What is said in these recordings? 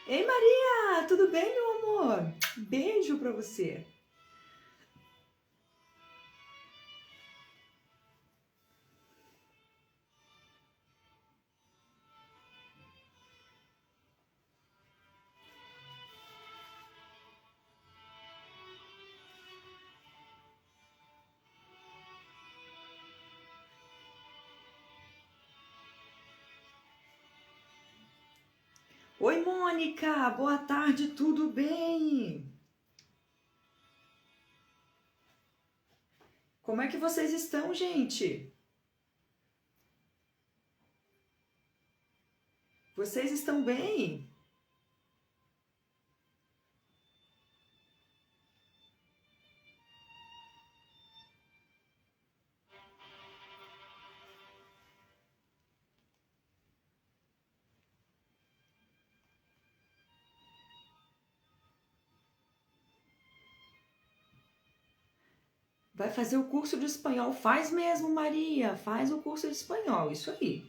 Ei, Maria, tudo bem, meu amor? Beijo pra você. Oi, Mônica, boa tarde, tudo bem? Como é que vocês estão, gente? Vocês estão bem? Vai fazer o curso de espanhol? Faz mesmo, Maria, faz o curso de espanhol, isso aí.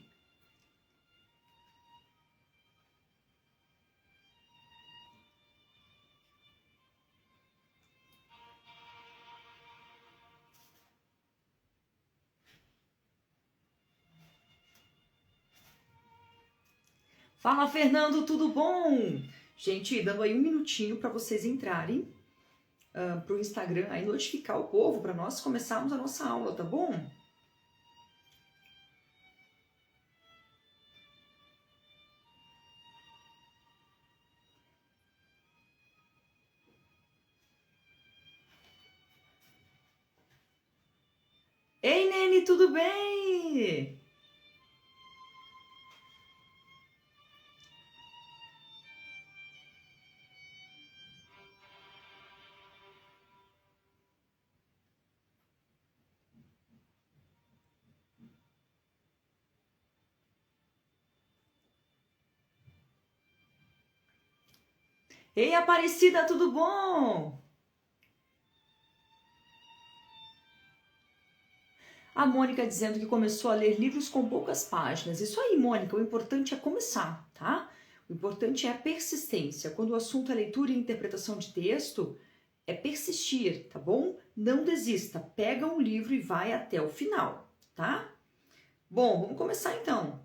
Fala, Fernando, tudo bom? Gente, dando aí um minutinho para vocês entrarem para o Instagram, aí notificar o povo para nós começarmos a nossa aula, tá bom? Ei, Nene, tudo bem? Ei, Aparecida, tudo bom? A Mônica dizendo que começou a ler livros com poucas páginas. Isso aí, Mônica, o importante é começar, tá? O importante é a persistência. Quando o assunto é leitura e interpretação de texto, é persistir, tá bom? Não desista, pega um livro e vai até o final, tá? Bom, vamos começar então.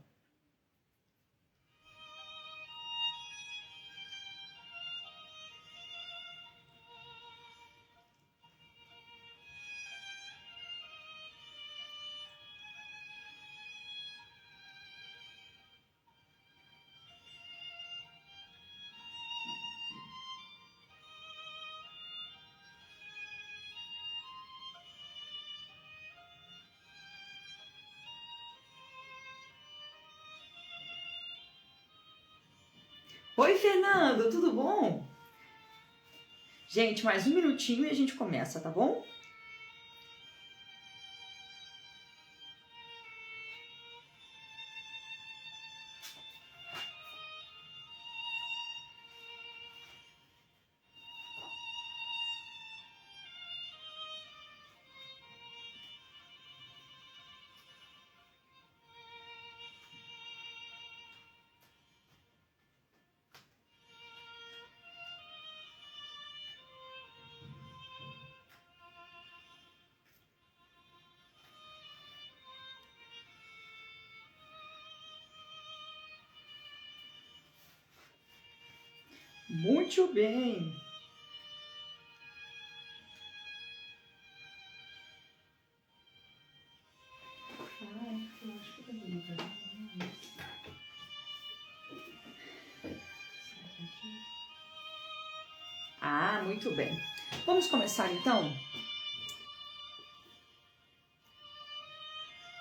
Oi, Fernando, tudo bom? Gente, mais um minutinho e a gente começa, tá bom? Muito bem. Ah, muito bem. Vamos começar então?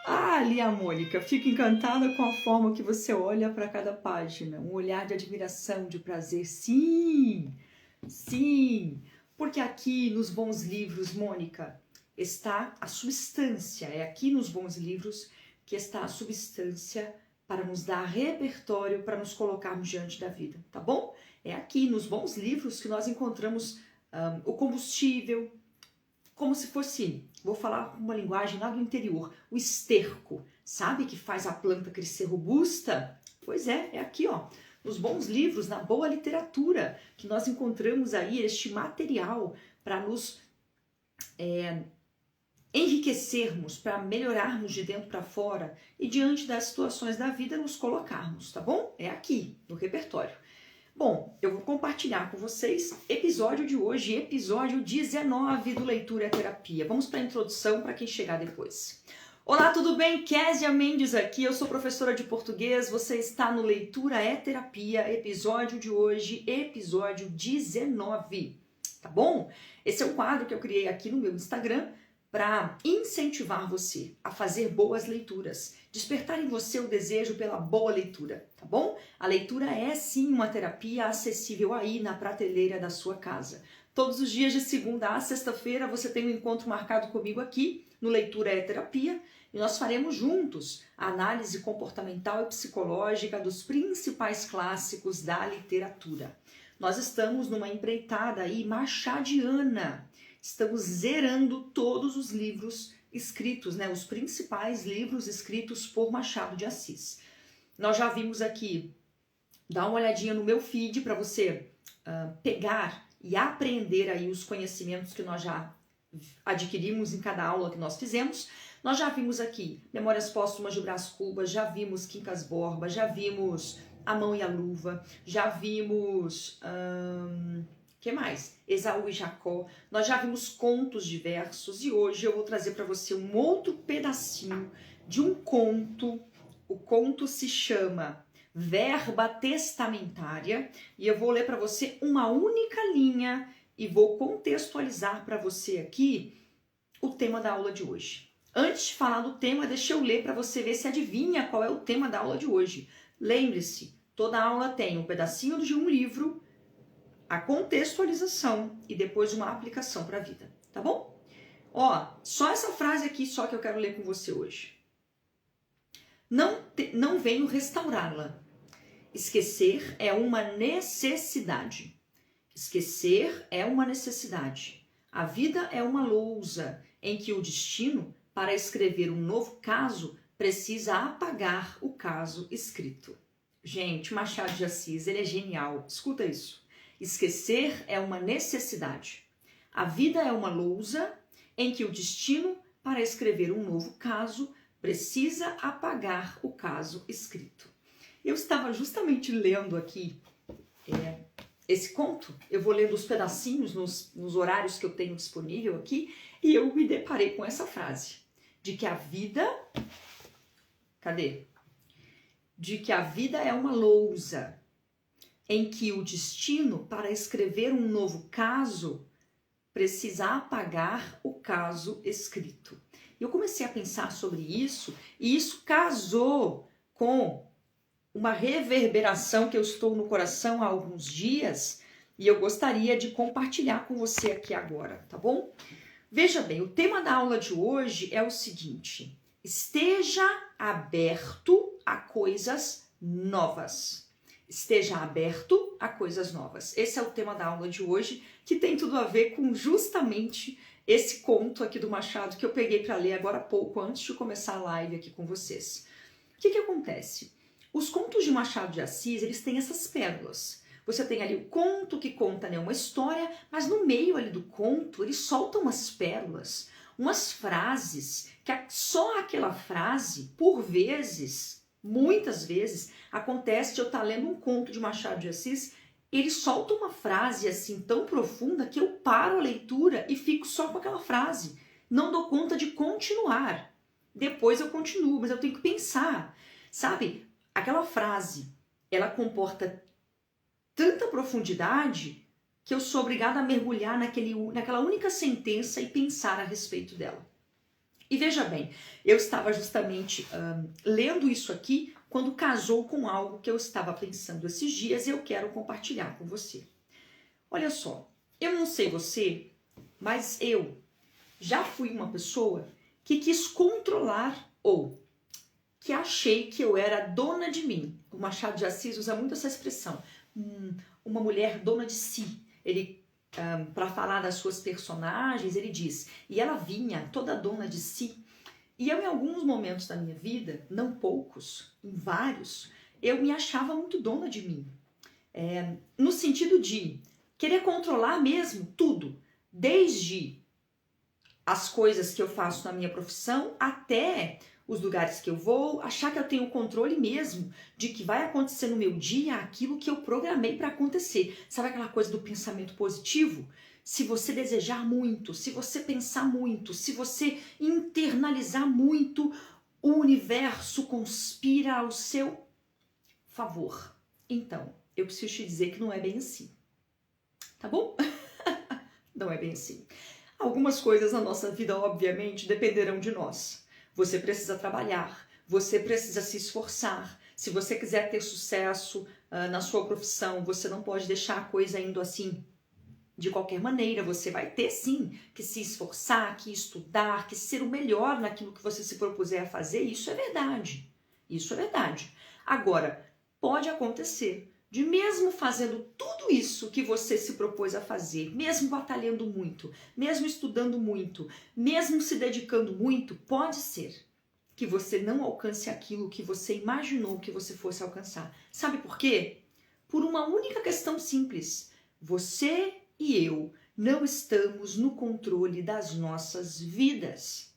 Ah, Lia Mônica, fico encantada com a forma que você olha para cada página. Um olhar de admiração, de prazer. Sim, sim. Porque aqui nos bons livros, Mônica, está a substância. É aqui nos bons livros que está a substância para nos dar repertório para nos colocarmos diante da vida, tá bom? É aqui nos bons livros que nós encontramos o combustível, como se fosse, vou falar uma linguagem lá do interior, o esterco, sabe que faz a planta crescer robusta? Pois é aqui, ó, nos bons livros, na boa literatura, que nós encontramos aí este material para nos enriquecermos, para melhorarmos de dentro para fora e diante das situações da vida nos colocarmos, tá bom? É aqui, no repertório. Bom, eu vou compartilhar com vocês episódio de hoje, episódio 19 do Leitura é Terapia. Vamos para a introdução para quem chegar depois. Olá, tudo bem? Késia Mendes aqui, eu sou professora de português, você está no Leitura é Terapia, episódio de hoje, episódio 19, tá bom? Esse é um quadro que eu criei aqui no meu Instagram para incentivar você a fazer boas leituras, despertar em você o desejo pela boa leitura, tá bom? A leitura é sim uma terapia acessível aí na prateleira da sua casa. Todos os dias de segunda a sexta-feira você tem um encontro marcado comigo aqui no Leitura é Terapia e nós faremos juntos a análise comportamental e psicológica dos principais clássicos da literatura. Nós estamos numa empreitada aí machadiana. Estamos zerando todos os livros escritos, né? Os principais livros escritos por Machado de Assis. Nós já vimos aqui, dá uma olhadinha no meu feed para você pegar e aprender aí os conhecimentos que nós já adquirimos em cada aula que nós fizemos. Nós já vimos aqui Memórias Póstumas de Brás Cubas, já vimos Quincas Borba, já vimos A Mão e a Luva, já vimos... que mais? Esaú e Jacó. Nós já vimos contos diversos e hoje eu vou trazer para você um outro pedacinho de um conto. O conto se chama Verba Testamentária e eu vou ler para você uma única linha e vou contextualizar para você aqui o tema da aula de hoje. Antes de falar do tema, deixa eu ler para você ver se adivinha qual é o tema da aula de hoje. Lembre-se, toda aula tem um pedacinho de um livro, a contextualização e depois uma aplicação para a vida, tá bom? Ó, só essa frase aqui só que eu quero ler com você hoje. Não venho restaurá-la. Esquecer é uma necessidade. Esquecer é uma necessidade. A vida é uma lousa em que o destino, para escrever um novo caso, precisa apagar o caso escrito. Gente, Machado de Assis, ele é genial. Escuta isso. Esquecer é uma necessidade. A vida é uma lousa em que o destino, para escrever um novo caso, precisa apagar o caso escrito. Eu estava justamente lendo aqui esse conto, eu vou lendo os pedacinhos nos horários que eu tenho disponível aqui, e eu me deparei com essa frase, de que a vida... Cadê? De que a vida é uma lousa em que o destino, para escrever um novo caso, precisa apagar o caso escrito. Eu comecei a pensar sobre isso, e isso casou com uma reverberação que eu estou no coração há alguns dias, e eu gostaria de compartilhar com você aqui agora, tá bom? Veja bem, o tema da aula de hoje é o seguinte: esteja aberto a coisas novas. Esteja aberto a coisas novas. Esse é o tema da aula de hoje, que tem tudo a ver com justamente esse conto aqui do Machado que eu peguei para ler agora há pouco, antes de começar a live aqui com vocês. O que acontece? Os contos de Machado de Assis, eles têm essas pérolas. Você tem ali o conto que conta, né, uma história, mas no meio ali do conto, ele solta umas pérolas, umas frases, que só aquela frase, por vezes, muitas vezes, acontece de eu estar lendo um conto de Machado de Assis, ele solta uma frase assim tão profunda que eu paro a leitura e fico só com aquela frase. Não dou conta de continuar. Depois eu continuo, mas eu tenho que pensar. Sabe, aquela frase, ela comporta tanta profundidade que eu sou obrigada a mergulhar naquela única sentença e pensar a respeito dela. E veja bem, eu estava justamente lendo isso aqui quando casou com algo que eu estava pensando esses dias e eu quero compartilhar com você. Olha só, eu não sei você, mas eu já fui uma pessoa que quis controlar ou que achei que eu era dona de mim. O Machado de Assis usa muito essa expressão, uma mulher dona de si. Ele, para falar das suas personagens, ele diz, e ela vinha toda dona de si. E eu, em alguns momentos da minha vida, não poucos, em vários, eu me achava muito dona de mim. No sentido de querer controlar mesmo tudo, desde as coisas que eu faço na minha profissão até os lugares que eu vou, achar que eu tenho o controle mesmo de que vai acontecer no meu dia aquilo que eu programei para acontecer. Sabe aquela coisa do pensamento positivo? Se você desejar muito, se você pensar muito, se você internalizar muito, o universo conspira ao seu favor. Então, eu preciso te dizer que não é bem assim. Tá bom? Não é bem assim. Algumas coisas na nossa vida, obviamente, dependerão de nós. Você precisa trabalhar, você precisa se esforçar. Se você quiser ter sucesso na sua profissão, você não pode deixar a coisa indo assim de qualquer maneira. Você vai ter sim que se esforçar, que estudar, que ser o melhor naquilo que você se propuser a fazer. Isso é verdade. Isso é verdade. Agora, pode acontecer de mesmo fazendo tudo isso que você se propôs a fazer, mesmo batalhando muito, mesmo estudando muito, mesmo se dedicando muito, pode ser que você não alcance aquilo que você imaginou que você fosse alcançar. Sabe por quê? Por uma única questão simples. Você e eu não estamos no controle das nossas vidas.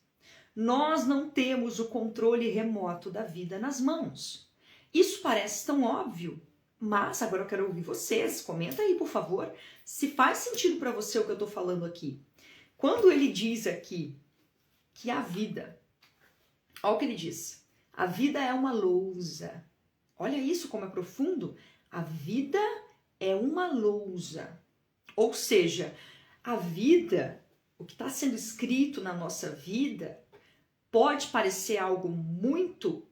Nós não temos o controle remoto da vida nas mãos. Isso parece tão óbvio, mas agora eu quero ouvir vocês. Comenta aí, por favor, se faz sentido para você o que eu estou falando aqui. Quando ele diz aqui que a vida, olha o que ele diz, a vida é uma lousa. Olha isso como é profundo. A vida é uma lousa. Ou seja, a vida, o que está sendo escrito na nossa vida, pode parecer algo muito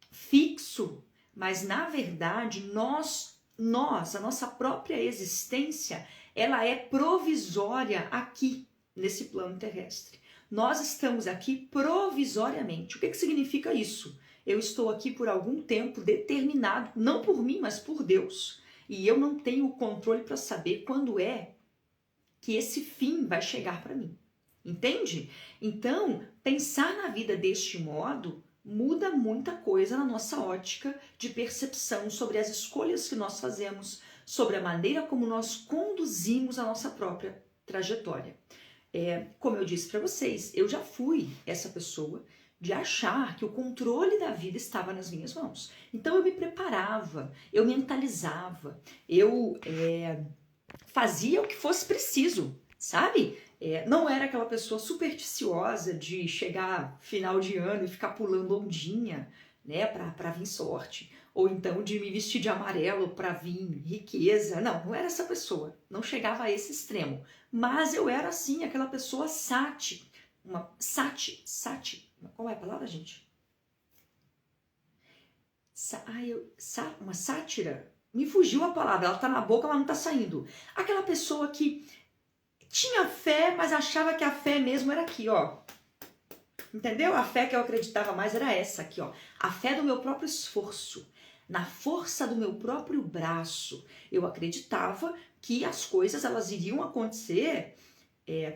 fixo, mas na verdade a nossa própria existência, ela é provisória aqui nesse plano terrestre. Nós estamos aqui provisoriamente. O que significa isso? Eu estou aqui por algum tempo determinado, não por mim, mas por Deus. E eu não tenho o controle para saber quando é que esse fim vai chegar para mim. Entende? Então, pensar na vida deste modo muda muita coisa na nossa ótica de percepção sobre as escolhas que nós fazemos, sobre a maneira como nós conduzimos a nossa própria trajetória. Como eu disse para vocês, eu já fui essa pessoa de achar que o controle da vida estava nas minhas mãos. Então eu me preparava, eu mentalizava, eu fazia o que fosse preciso, sabe? Não era aquela pessoa supersticiosa de chegar final de ano e ficar pulando ondinha, né, para vir sorte. Ou então de me vestir de amarelo para vir riqueza. Não era essa pessoa. Não chegava a esse extremo. Mas eu era, assim, aquela pessoa sati. Qual é a palavra, gente? Uma sátira? Me fugiu a palavra. Ela tá na boca, mas não tá saindo. Aquela pessoa que tinha fé, mas achava que a fé mesmo era aqui, ó. Entendeu? A fé que eu acreditava mais era essa aqui, ó. A fé do meu próprio esforço, na força do meu próprio braço. Eu acreditava que as coisas elas iriam acontecer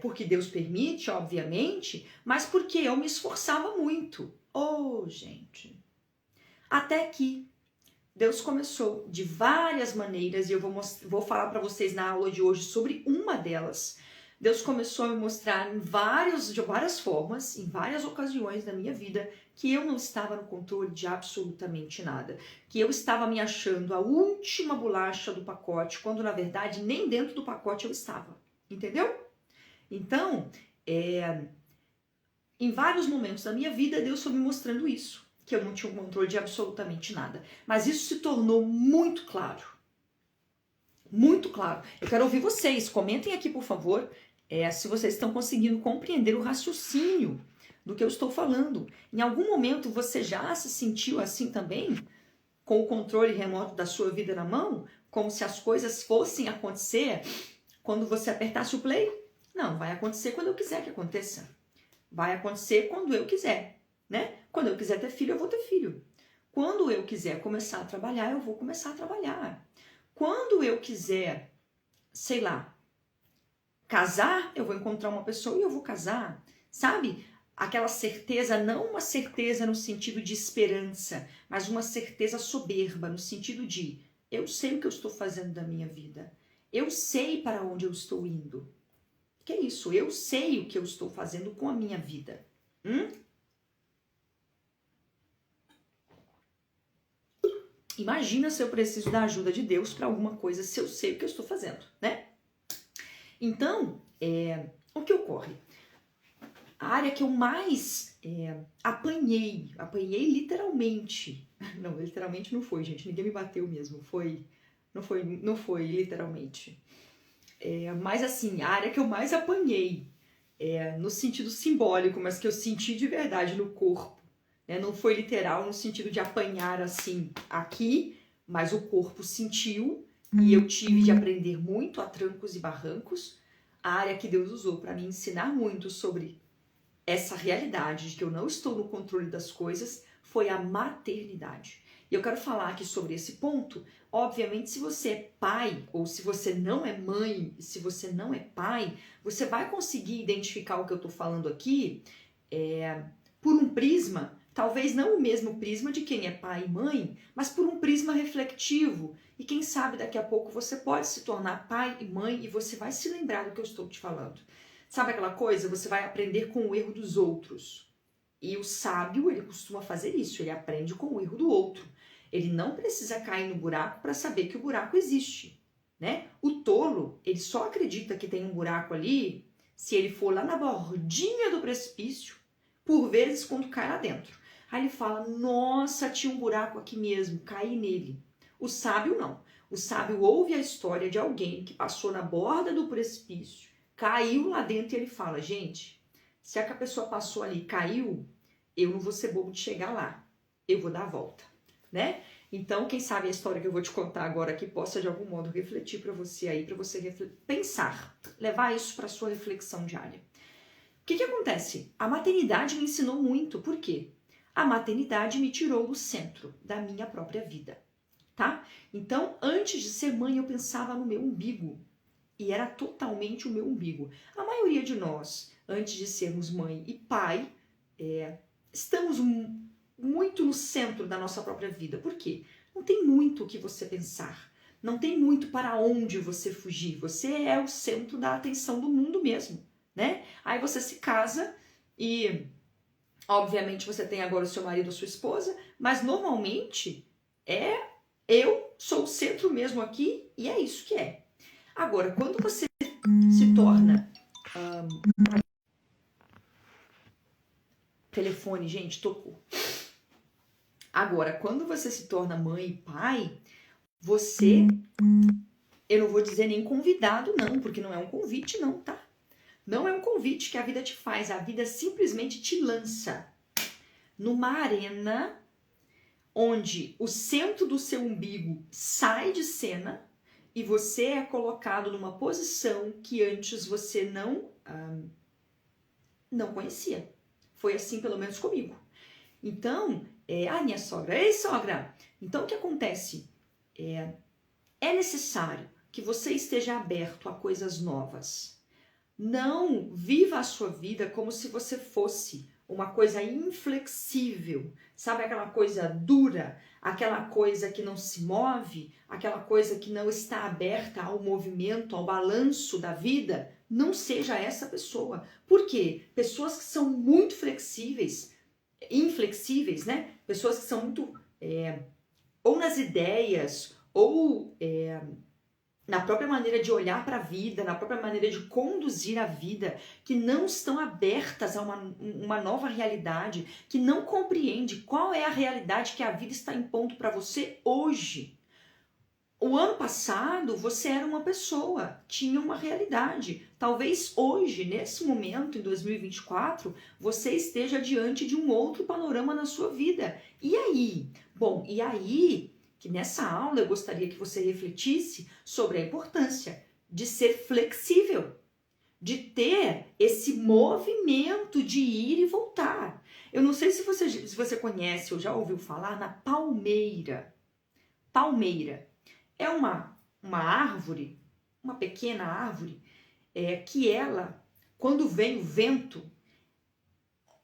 porque Deus permite, obviamente, mas porque eu me esforçava muito. Gente. Até que Deus começou de várias maneiras, e eu vou falar para vocês na aula de hoje sobre uma delas. Deus começou a me mostrar de várias formas, em várias ocasiões da minha vida, que eu não estava no controle de absolutamente nada. Que eu estava me achando a última bolacha do pacote, quando na verdade nem dentro do pacote eu estava. Entendeu? Então, em vários momentos da minha vida, Deus foi me mostrando isso. Que eu não tinha o controle de absolutamente nada. Mas isso se tornou muito claro. Muito claro. Eu quero ouvir vocês. Comentem aqui, por favor, se vocês estão conseguindo compreender o raciocínio do que eu estou falando. Em algum momento você já se sentiu assim também? Com o controle remoto da sua vida na mão? Como se as coisas fossem acontecer quando você apertasse o play? Não, vai acontecer quando eu quiser que aconteça. Vai acontecer quando eu quiser. né? Quando eu quiser ter filho, eu vou ter filho. Quando eu quiser começar a trabalhar, eu vou começar a trabalhar. Quando eu quiser, sei lá, casar, eu vou encontrar uma pessoa e eu vou casar, sabe? Aquela certeza, não uma certeza no sentido de esperança, mas uma certeza soberba, no sentido de eu sei o que eu estou fazendo da minha vida, eu sei para onde eu estou indo. Que é isso? Eu sei o que eu estou fazendo com a minha vida. Imagina se eu preciso da ajuda de Deus para alguma coisa, se eu sei o que eu estou fazendo, né? Então, o que ocorre? A área que eu mais apanhei literalmente, não, literalmente não foi, gente, ninguém me bateu mesmo, não foi literalmente, mas assim, a área que eu mais apanhei, no sentido simbólico, mas que eu senti de verdade no corpo, né? Não foi literal no sentido de apanhar assim aqui, mas o corpo sentiu e eu tive de aprender muito a trancos e barrancos. A área que Deus usou para me ensinar muito sobre essa realidade de que eu não estou no controle das coisas foi a maternidade. E eu quero falar aqui sobre esse ponto. Obviamente, se você é pai ou se você não é mãe, se você não é pai, você vai conseguir identificar o que eu estou falando aqui por um prisma, talvez não o mesmo prisma de quem é pai e mãe, mas por um prisma refletivo. E quem sabe daqui a pouco você pode se tornar pai e mãe e você vai se lembrar do que eu estou te falando. Sabe aquela coisa? Você vai aprender com o erro dos outros. E o sábio, ele costuma fazer isso, ele aprende com o erro do outro. Ele não precisa cair no buraco para saber que o buraco existe, né? O tolo, ele só acredita que tem um buraco ali se ele for lá na bordinha do precipício, por vezes quando cai lá dentro. Aí ele fala, nossa, tinha um buraco aqui mesmo, caí nele. O sábio não. O sábio ouve a história de alguém que passou na borda do precipício, caiu lá dentro e ele fala, gente, se a pessoa passou ali e caiu, eu não vou ser bobo de chegar lá, eu vou dar a volta, né? Então, quem sabe a história que eu vou te contar agora aqui possa de algum modo refletir para você aí, para você pensar, levar isso para sua reflexão diária. O que acontece? A maternidade me ensinou muito, por quê? A maternidade me tirou do centro da minha própria vida, tá? Então, antes de ser mãe, eu pensava no meu umbigo, e era totalmente o meu umbigo. A maioria de nós, antes de sermos mãe e pai, estamos muito no centro da nossa própria vida. Por quê? Não tem muito o que você pensar. Não tem muito para onde você fugir. Você é o centro da atenção do mundo mesmo, né? Aí você se casa e, obviamente, você tem agora o seu marido ou sua esposa, mas normalmente eu sou o centro mesmo aqui e é isso que é. Agora, quando você se torna... Telefone, gente, tocou. Agora, quando você se torna mãe e pai, você... Eu não vou dizer nem convidado, não, porque não é um convite, não, tá? Não é um convite que a vida te faz, a vida simplesmente te lança numa arena onde o centro do seu umbigo sai de cena e você é colocado numa posição que antes você não conhecia. Foi assim, pelo menos comigo. Então, minha sogra, ei sogra! Então, o que acontece? É necessário que você esteja aberto a coisas novas. Não viva a sua vida como se você fosse uma coisa inflexível, sabe, aquela coisa dura, aquela coisa que não se move, aquela coisa que não está aberta ao movimento, ao balanço da vida. Não seja essa pessoa. Por quê? Pessoas que são muito flexíveis, inflexíveis, né? Pessoas que são muito ou nas ideias ou na própria maneira de olhar para a vida, na própria maneira de conduzir a vida, que não estão abertas a uma nova realidade, que não compreende qual é a realidade que a vida está impondo para você hoje. O ano passado você era uma pessoa, tinha uma realidade. Talvez hoje, nesse momento, em 2024, você esteja diante de um outro panorama na sua vida. E aí? Bom, e aí... que nessa aula eu gostaria que você refletisse sobre a importância de ser flexível, de ter esse movimento de ir e voltar. Eu não sei se você conhece ou já ouviu falar na palmeira. Palmeira é uma árvore, uma pequena árvore, que ela, quando vem o vento,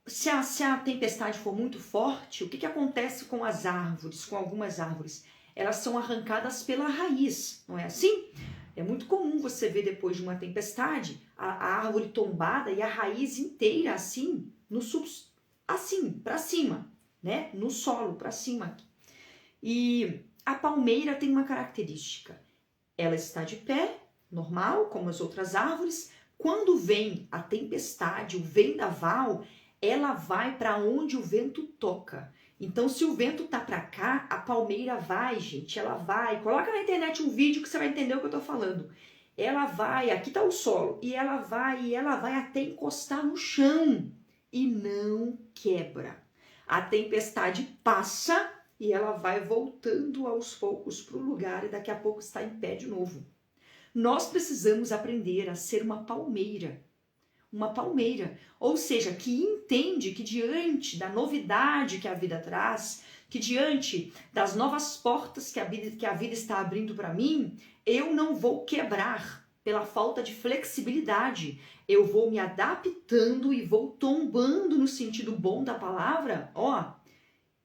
se a tempestade for muito forte, o que acontece com as árvores, com algumas árvores? Elas são arrancadas pela raiz, não é assim? É muito comum você ver depois de uma tempestade a árvore tombada e a raiz inteira assim, assim, para cima, né? No solo, para cima. E a palmeira tem uma característica. Ela está de pé, normal, como as outras árvores. Quando vem a tempestade, o vendaval, ela vai para onde o vento toca. Então, se o vento tá para cá, a palmeira vai, gente, ela vai. Coloca na internet um vídeo que você vai entender o que eu tô falando. Ela vai, aqui tá o solo, e ela vai até encostar no chão e não quebra. A tempestade passa e ela vai voltando aos poucos para o lugar e daqui a pouco está em pé de novo. Nós precisamos aprender a ser uma palmeira, ou seja, que entende que diante da novidade que a vida traz, que diante das novas portas que a vida está abrindo para mim, eu não vou quebrar pela falta de flexibilidade. Eu vou me adaptando e vou tombando no sentido bom da palavra.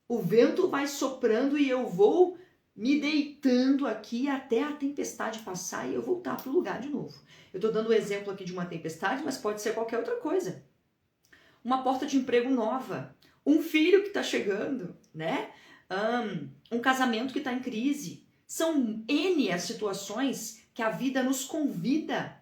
O vento vai soprando e eu vou me deitando aqui até a tempestade passar e eu voltar para o lugar de novo. Eu estou dando o exemplo aqui de uma tempestade, mas pode ser qualquer outra coisa. Uma porta de emprego nova, um filho que está chegando, né? Um casamento que está em crise. São N as situações que a vida nos convida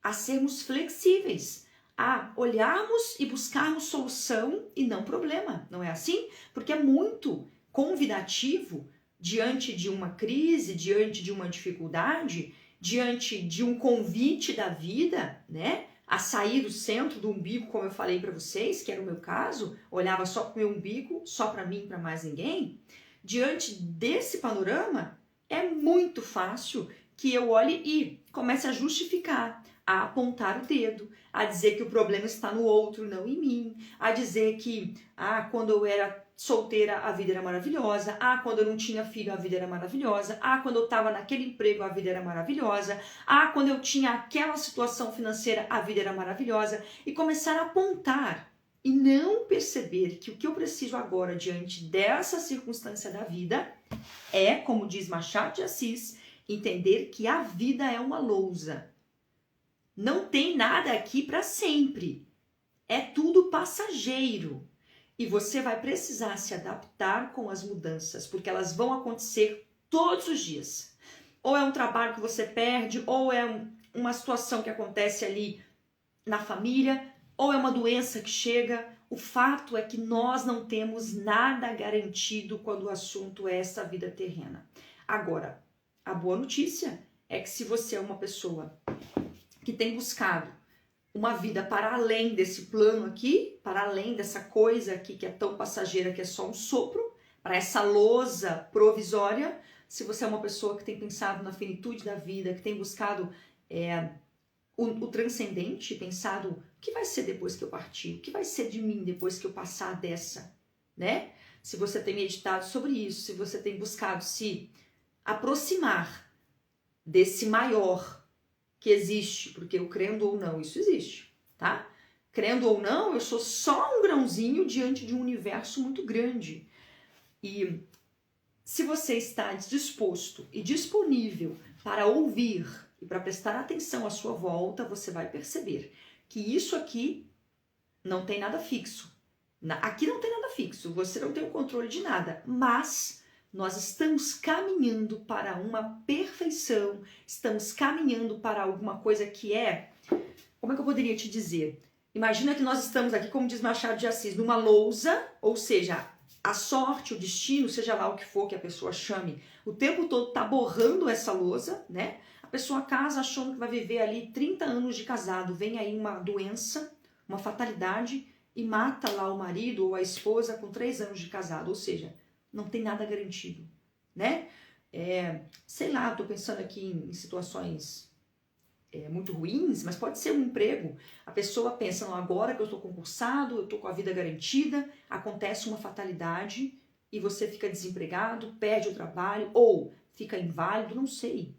a sermos flexíveis, a olharmos e buscarmos solução e não problema, não é assim? Porque é muito convidativo diante de uma crise, diante de uma dificuldade, diante de um convite da vida, né? A sair do centro do umbigo, como eu falei para vocês, que era o meu caso, olhava só para o meu umbigo, só para mim, para mais ninguém. Diante desse panorama, é muito fácil que eu olhe e comece a justificar, a apontar o dedo, a dizer que o problema está no outro, não em mim, a dizer que quando eu era solteira a vida era maravilhosa, quando eu não tinha filho a vida era maravilhosa, quando eu estava naquele emprego a vida era maravilhosa, quando eu tinha aquela situação financeira a vida era maravilhosa, e começar a apontar e não perceber que o que eu preciso agora diante dessa circunstância da vida é, como diz Machado de Assis, entender que a vida é uma lousa. Não tem nada aqui para sempre. É tudo passageiro. E você vai precisar se adaptar com as mudanças, porque elas vão acontecer todos os dias. Ou é um trabalho que você perde, ou é uma situação que acontece ali na família, ou é uma doença que chega. O fato é que nós não temos nada garantido quando o assunto é essa vida terrena. Agora, a boa notícia é que se você é uma pessoa que tem buscado uma vida para além desse plano aqui, para além dessa coisa aqui que é tão passageira, que é só um sopro, para essa lousa provisória, se você é uma pessoa que tem pensado na finitude da vida, que tem buscado o transcendente, pensado o que vai ser depois que eu partir, o que vai ser de mim depois que eu passar dessa, né? Se você tem meditado sobre isso, se você tem buscado se aproximar desse maior que existe, porque eu crendo ou não, isso existe, tá? Crendo ou não, eu sou só um grãozinho diante de um universo muito grande. E se você está disposto e disponível para ouvir e para prestar atenção à sua volta, você vai perceber que isso aqui não tem nada fixo. Aqui não tem nada fixo, você não tem o controle de nada, mas nós estamos caminhando para uma perfeição, estamos caminhando para alguma coisa que como é que eu poderia te dizer? Imagina que nós estamos aqui, como diz Machado de Assis, numa lousa, ou seja, a sorte, o destino, seja lá o que for que a pessoa chame, o tempo todo está borrando essa lousa, né? A pessoa casa achando que vai viver ali 30 anos de casado, vem aí uma doença, uma fatalidade e mata lá o marido ou a esposa com 3 anos de casado, ou seja, não tem nada garantido, né? Sei lá, tô pensando aqui em situações muito ruins, mas pode ser um emprego. A pessoa pensa, não, agora que eu estou concursado, eu estou com a vida garantida, acontece uma fatalidade e você fica desempregado, perde o trabalho ou fica inválido, não sei.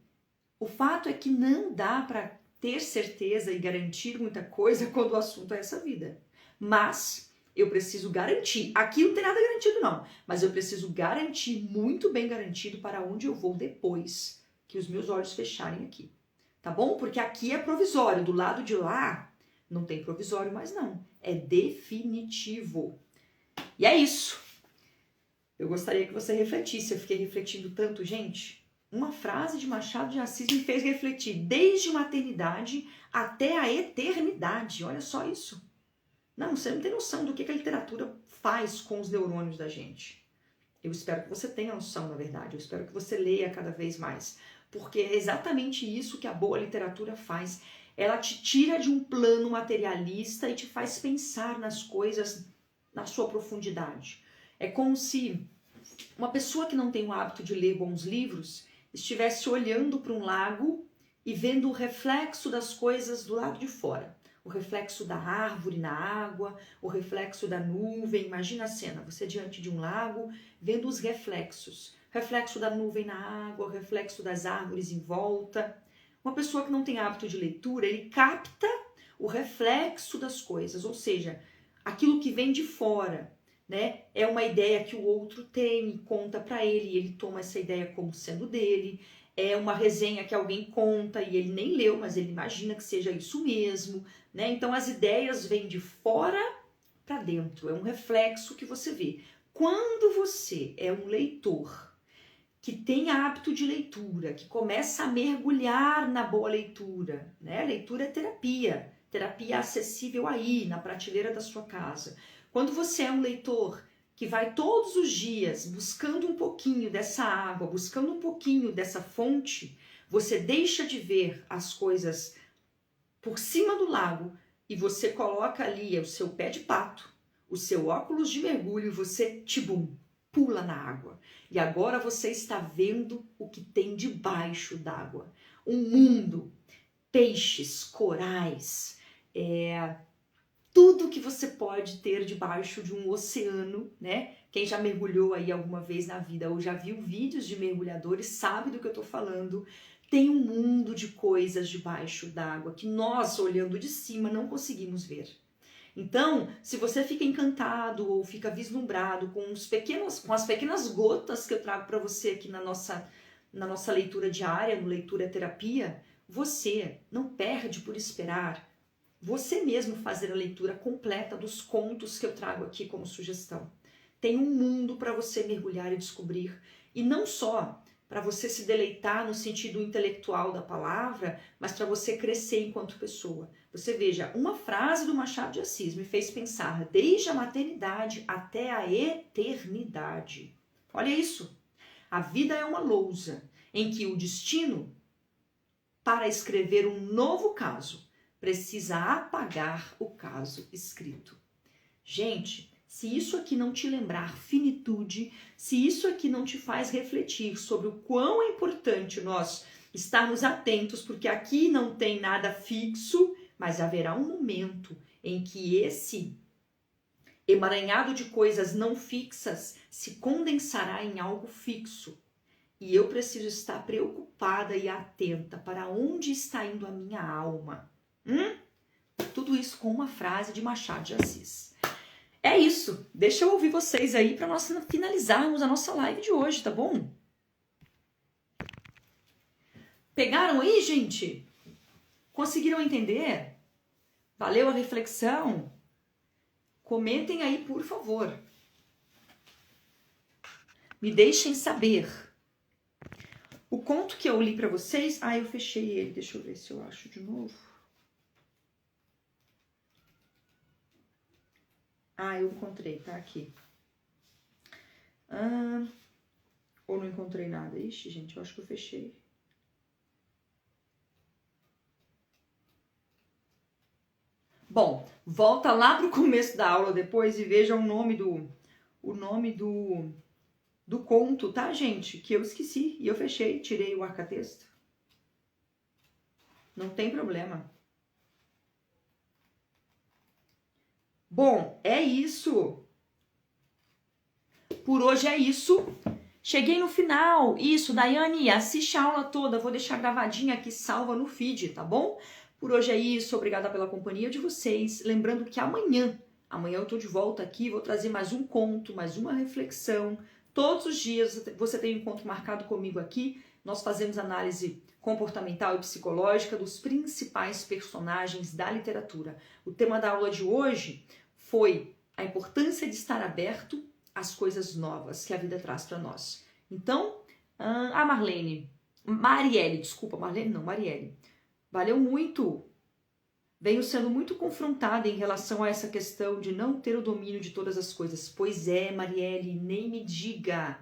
O fato é que não dá para ter certeza e garantir muita coisa quando o assunto é essa vida. Mas eu preciso garantir. Aqui não tem nada garantido não, mas eu preciso garantir, muito bem garantido, para onde eu vou depois que os meus olhos fecharem aqui. Tá bom? Porque aqui é provisório, do lado de lá não tem provisório mais não, é definitivo. E é isso. Eu gostaria que você refletisse, eu fiquei refletindo tanto, gente. Uma frase de Machado de Assis me fez refletir desde uma eternidade até a eternidade. Olha só isso. Não, você não tem noção do que a literatura faz com os neurônios da gente. Eu espero que você tenha noção, na verdade. Eu espero que você leia cada vez mais. Porque é exatamente isso que a boa literatura faz. Ela te tira de um plano materialista e te faz pensar nas coisas na sua profundidade. É como se uma pessoa que não tem o hábito de ler bons livros estivesse olhando para um lago e vendo o reflexo das coisas do lado de fora. O reflexo da árvore na água, o reflexo da nuvem. Imagina a cena, você diante de um lago, vendo os reflexos. Reflexo da nuvem na água, o reflexo das árvores em volta. Uma pessoa que não tem hábito de leitura, ele capta o reflexo das coisas, ou seja, aquilo que vem de fora, né? É uma ideia que o outro tem e conta para ele, e ele toma essa ideia como sendo dele. É uma resenha que alguém conta e ele nem leu, mas ele imagina que seja isso mesmo, né? Então as ideias vêm de fora para dentro, é um reflexo que você vê. Quando você é um leitor que tem hábito de leitura, que começa a mergulhar na boa leitura, né? Leitura é terapia, terapia acessível aí, na prateleira da sua casa. Quando você é um leitor que vai todos os dias buscando um pouquinho dessa água, buscando um pouquinho dessa fonte, você deixa de ver as coisas por cima do lago e você coloca ali o seu pé de pato, o seu óculos de mergulho e você, tibum, pula na água. E agora você está vendo o que tem debaixo d'água. Um mundo, peixes, corais, tudo que você pode ter debaixo de um oceano, né? Quem já mergulhou aí alguma vez na vida ou já viu vídeos de mergulhadores sabe do que eu tô falando. Tem um mundo de coisas debaixo d'água que nós, olhando de cima, não conseguimos ver. Então, se você fica encantado ou fica vislumbrado com as pequenas gotas que eu trago para você aqui na nossa leitura diária, no Leitura Terapia, você não perde por esperar você mesmo fazer a leitura completa dos contos que eu trago aqui como sugestão. Tem um mundo para você mergulhar e descobrir, e não só para você se deleitar no sentido intelectual da palavra, mas para você crescer enquanto pessoa. Você veja, uma frase do Machado de Assis me fez pensar desde a maternidade até a eternidade. Olha isso, a vida é uma lousa em que o destino, para escrever um novo caso, precisa apagar o caso escrito. Gente, se isso aqui não te lembrar finitude, se isso aqui não te faz refletir sobre o quão é importante nós estarmos atentos, porque aqui não tem nada fixo, mas haverá um momento em que esse emaranhado de coisas não fixas se condensará em algo fixo. E eu preciso estar preocupada e atenta para onde está indo a minha alma. Tudo isso com uma frase de Machado de Assis. É isso. Deixa eu ouvir vocês aí para nós finalizarmos a nossa live de hoje, tá bom? Pegaram aí, gente? Conseguiram entender? Valeu a reflexão? Comentem aí, por favor. Me deixem saber. O conto que eu li para vocês... eu fechei ele. Deixa eu ver se eu acho de novo. Eu encontrei, tá aqui. Ou não encontrei nada? Ixi, gente, eu acho que eu fechei. Bom, volta lá pro começo da aula depois e veja o nome do conto, tá, gente? Que eu esqueci e eu fechei, tirei o marca-texto. Não tem problema. Bom, é isso. Por hoje é isso. Cheguei no final. Isso, Daiane, assiste a aula toda. Vou deixar gravadinha aqui, salva no feed, tá bom? Por hoje é isso. Obrigada pela companhia de vocês. Lembrando que amanhã eu tô de volta aqui. Vou trazer mais um conto, mais uma reflexão. Todos os dias você tem um encontro marcado comigo aqui. Nós fazemos análise comportamental e psicológica dos principais personagens da literatura. O tema da aula de hoje foi a importância de estar aberto às coisas novas que a vida traz para nós. Então, a Marielle, valeu muito. Venho sendo muito confrontada em relação a essa questão de não ter o domínio de todas as coisas. Pois é, Marielle, nem me diga.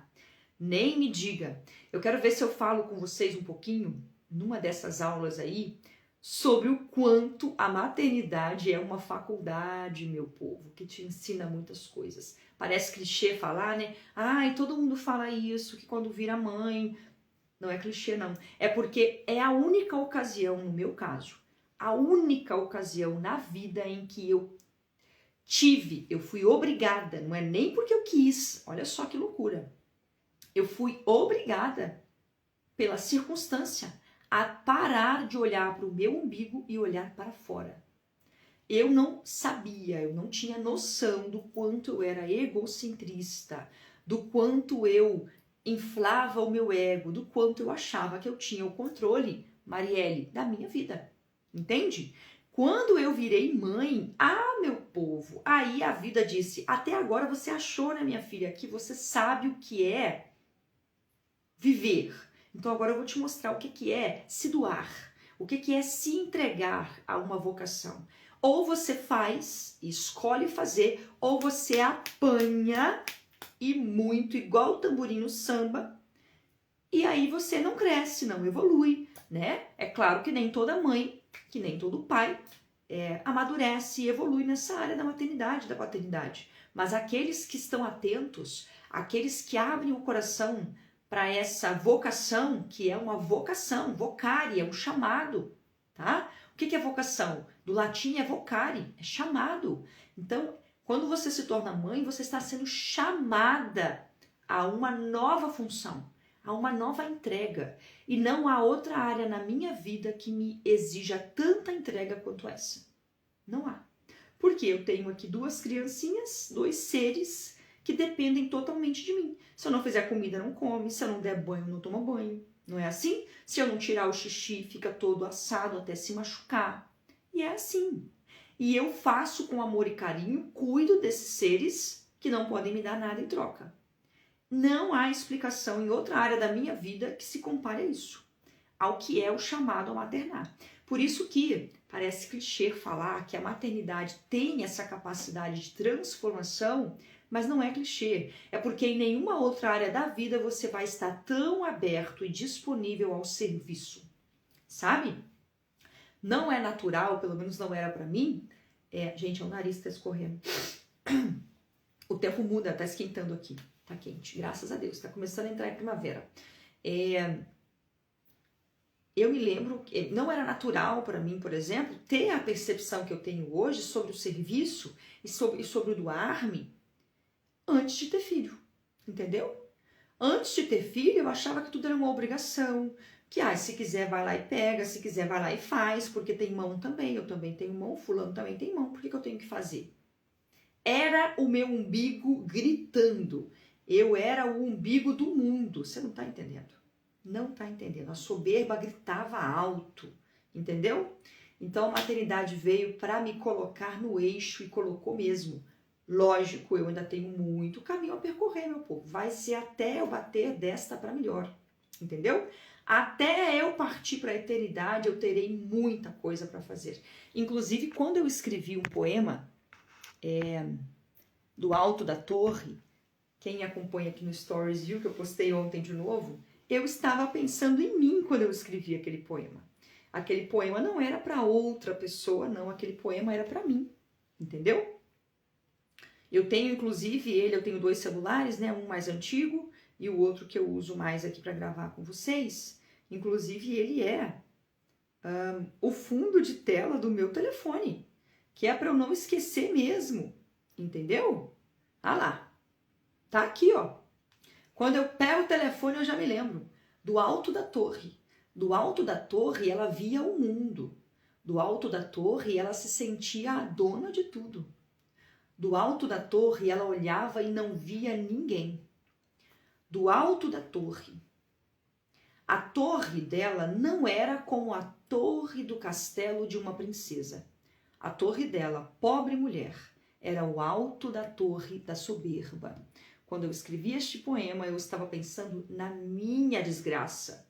Eu quero ver se eu falo com vocês um pouquinho, numa dessas aulas aí, sobre o quanto a maternidade é uma faculdade, meu povo, que te ensina muitas coisas. Parece clichê falar, né? Ai, todo mundo fala isso, que quando vira mãe... Não é clichê, não. É porque é a única ocasião, no meu caso, a única ocasião na vida em que eu fui obrigada, não é nem porque eu quis, olha só que loucura. Eu fui obrigada, pela circunstância, a parar de olhar para o meu umbigo e olhar para fora. Eu não sabia, eu não tinha noção do quanto eu era egocentrista, do quanto eu inflava o meu ego, do quanto eu achava que eu tinha o controle, Marielle, da minha vida. Entende? Quando eu virei mãe, meu povo, aí a vida disse, até agora você achou, né, minha filha, que você sabe o que é viver. Então agora eu vou te mostrar o que é se doar, o que é se entregar a uma vocação. Ou você faz, escolhe fazer, ou você apanha e muito, igual o tamborim no samba, e aí você não cresce, não evolui, né? É claro que nem toda mãe, que nem todo pai amadurece e evolui nessa área da maternidade, da paternidade. Mas aqueles que estão atentos, aqueles que abrem o coração para essa vocação, que é uma vocação, vocare, é um chamado, tá? O que é vocação? Do latim é vocare, é chamado. Então, quando você se torna mãe, você está sendo chamada a uma nova função, a uma nova entrega. E não há outra área na minha vida que me exija tanta entrega quanto essa. Não há. Porque eu tenho aqui 2 criancinhas, 2 seres que dependem totalmente de mim. Se eu não fizer comida, não come. Se eu não der banho, não toma banho. Não é assim? Se eu não tirar o xixi, fica todo assado até se machucar. E é assim. E eu faço com amor e carinho, cuido desses seres que não podem me dar nada em troca. Não há explicação em outra área da minha vida que se compare a isso, ao que é o chamado a maternar. Por isso que parece clichê falar que a maternidade tem essa capacidade de transformação, mas não é clichê. É porque em nenhuma outra área da vida você vai estar tão aberto e disponível ao serviço, sabe? Não é natural, pelo menos não era pra mim. Gente, o nariz tá escorrendo. O tempo muda, tá esquentando aqui. Tá quente, graças a Deus. Tá começando a entrar em primavera. Eu me lembro que não era natural para mim, por exemplo, ter a percepção que eu tenho hoje sobre o serviço e sobre o doar-me antes de ter filho, entendeu? Antes de ter filho, eu achava que tudo era uma obrigação, que se quiser vai lá e pega, se quiser vai lá e faz, porque tem mão também, eu também tenho mão, fulano também tem mão, por que eu tenho que fazer? Era o meu umbigo gritando, eu era o umbigo do mundo, você não tá entendendo? Não tá entendendo, a soberba gritava alto, entendeu? Então a maternidade veio para me colocar no eixo e colocou mesmo. Lógico, eu ainda tenho muito caminho a percorrer, meu povo. Vai ser até eu bater desta para melhor, entendeu? Até eu partir para a eternidade, eu terei muita coisa para fazer. Inclusive, quando eu escrevi um poema do Alto da Torre, quem me acompanha aqui no Stories viu que eu postei ontem de novo, eu estava pensando em mim quando eu escrevi aquele poema. Aquele poema não era para outra pessoa, não. Aquele poema era para mim, entendeu? Eu tenho, inclusive, eu tenho 2 celulares, né? Um mais antigo e o outro que eu uso mais aqui para gravar com vocês. Inclusive, ele é o fundo de tela do meu telefone, que é para eu não esquecer mesmo, entendeu? Ah lá, tá aqui, ó. Quando eu pego o telefone, eu já me lembro. Do alto da torre. Do alto da torre, ela via o mundo. Do alto da torre, ela se sentia a dona de tudo. Do alto da torre, ela olhava e não via ninguém. Do alto da torre. A torre dela não era como a torre do castelo de uma princesa. A torre dela, pobre mulher, era o alto da torre da soberba. Quando eu escrevi este poema, eu estava pensando na minha desgraça.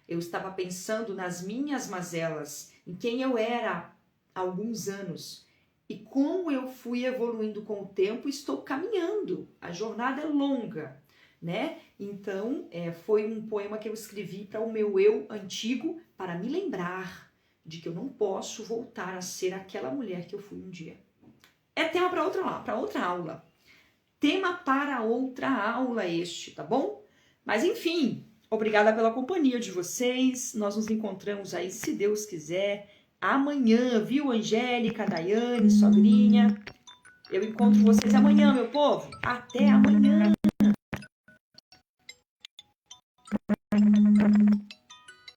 Eu estava pensando nas minhas mazelas, em quem eu era há alguns anos e como eu fui evoluindo com o tempo e estou caminhando. A jornada é longa, né? Então, foi um poema que eu escrevi para o meu eu antigo, para me lembrar de que eu não posso voltar a ser aquela mulher que eu fui um dia. É tema para outra aula. Tema para outra aula este, tá bom? Mas enfim, obrigada pela companhia de vocês. Nós nos encontramos aí, se Deus quiser, amanhã, viu, Angélica, Daiane, sogrinha? Eu encontro vocês amanhã, meu povo. Até amanhã!